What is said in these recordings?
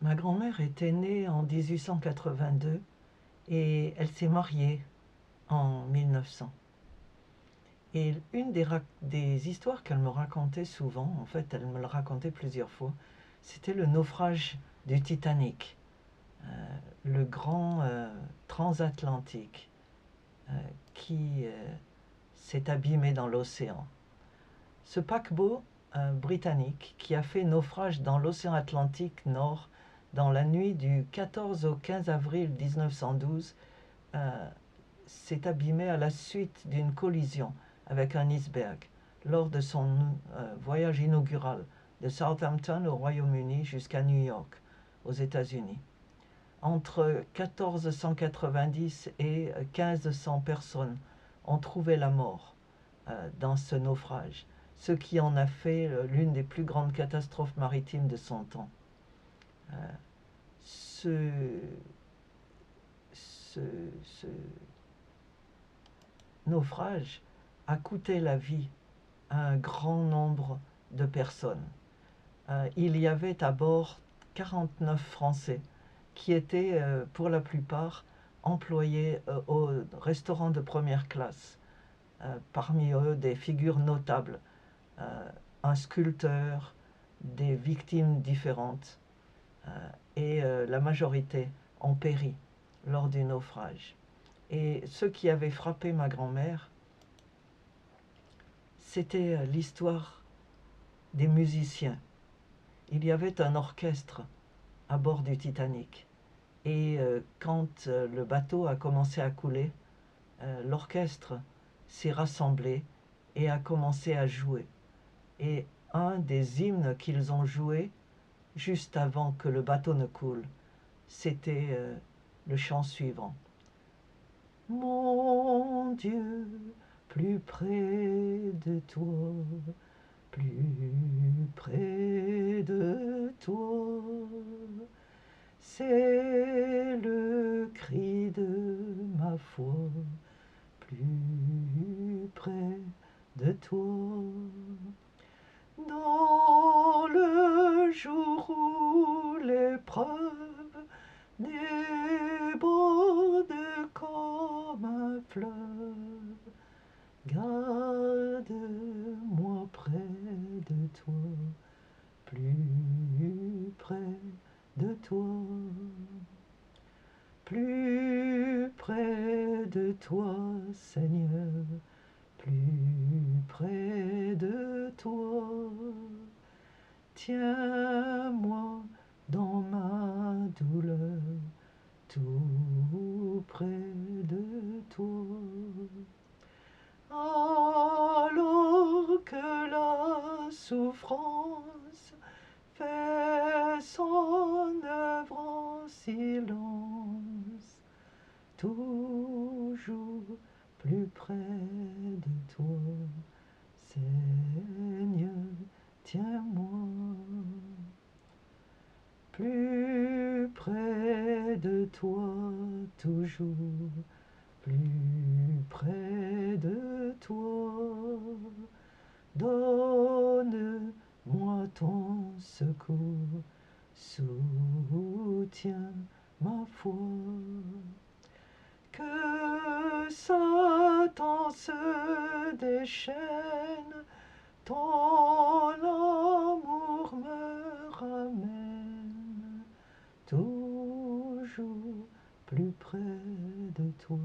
Ma grand-mère était née en 1882 et elle s'est mariée en 1900. Et une des histoires qu'elle me racontait souvent, en fait elle me le racontait plusieurs fois, c'était le naufrage du Titanic, le grand transatlantique euh, qui s'est abîmé dans l'océan. Ce paquebot britannique qui a fait naufrage dans l'océan Atlantique Nord dans la nuit du 14 au 15 avril 1912 s'est abîmé à la suite d'une collision avec un iceberg lors de son voyage inaugural de Southampton au Royaume-Uni jusqu'à New York aux États-Unis. Entre 1490 et 1500 personnes ont trouvé la mort dans ce naufrage, ce qui en a fait l'une des plus grandes catastrophes maritimes de son temps. Ce, ce, ce naufrage a coûté la vie à un grand nombre de personnes. Il y avait à bord 49 Français qui étaient pour la plupart employés au restaurant de première classe. Parmi eux, des figures notables, un sculpteur, des victimes différentes, et la majorité ont péri lors du naufrage. Et ce qui avait frappé ma grand-mère, c'était l'histoire des musiciens. Il y avait un orchestre à bord du Titanic. Et quand le bateau a commencé à couler, l'orchestre s'est rassemblé et a commencé à jouer. Et un des hymnes qu'ils ont joué juste avant que le bateau ne coule, c'était le chant suivant. Mon Dieu, plus près de toi, plus près de toi, c'est le cri de ma foi, plus près de toi. Dans le jour où l'épreuve déborde comme un fleuve, garde-moi près de toi, plus près de toi, plus près de toi, Seigneur, plus près de toi. Tiens-moi dans ma douleur, tout près de toi. Alors que la souffrance fait son œuvre en silence, toujours plus près de toi, Seigneur, tiens-moi. Plus près de toi, toujours plus près de toi. Donne-moi ton secours, soutiens ma foi. Que Satan se déchaîne, ton amour me ramène toujours plus près de toi,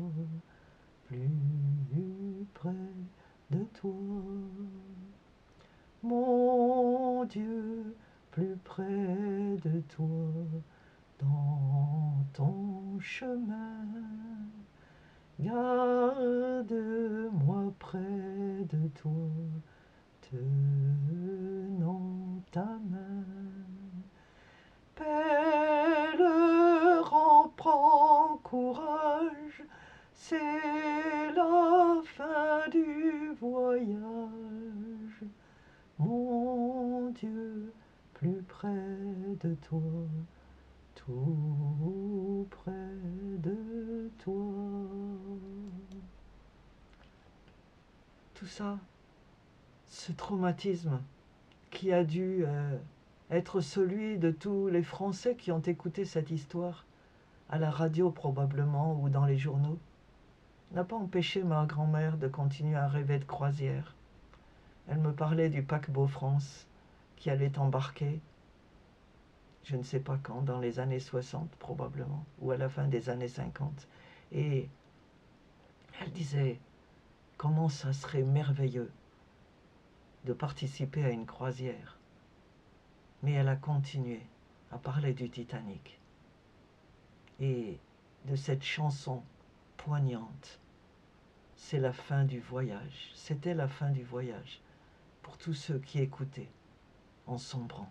plus près de toi. Mon Dieu, plus près de toi, dans ton chemin. Garde-moi près de toi, tenant ta main. Pèlerin, prends courage, c'est la fin du voyage. Mon Dieu, plus près de toi, tout près de toi. Tout ça, ce traumatisme qui a dû être celui de tous les Français qui ont écouté cette histoire, à la radio probablement ou dans les journaux, n'a pas empêché ma grand-mère de continuer à rêver de croisière. Elle me parlait du paquebot France qui allait embarquer, je ne sais pas quand, dans les années 60 probablement, ou à la fin des années 50. Et elle disait comment ça serait merveilleux de participer à une croisière. Mais elle a continué à parler du Titanic et de cette chanson poignante. C'est la fin du voyage. C'était la fin du voyage pour tous ceux qui écoutaient en sombrant.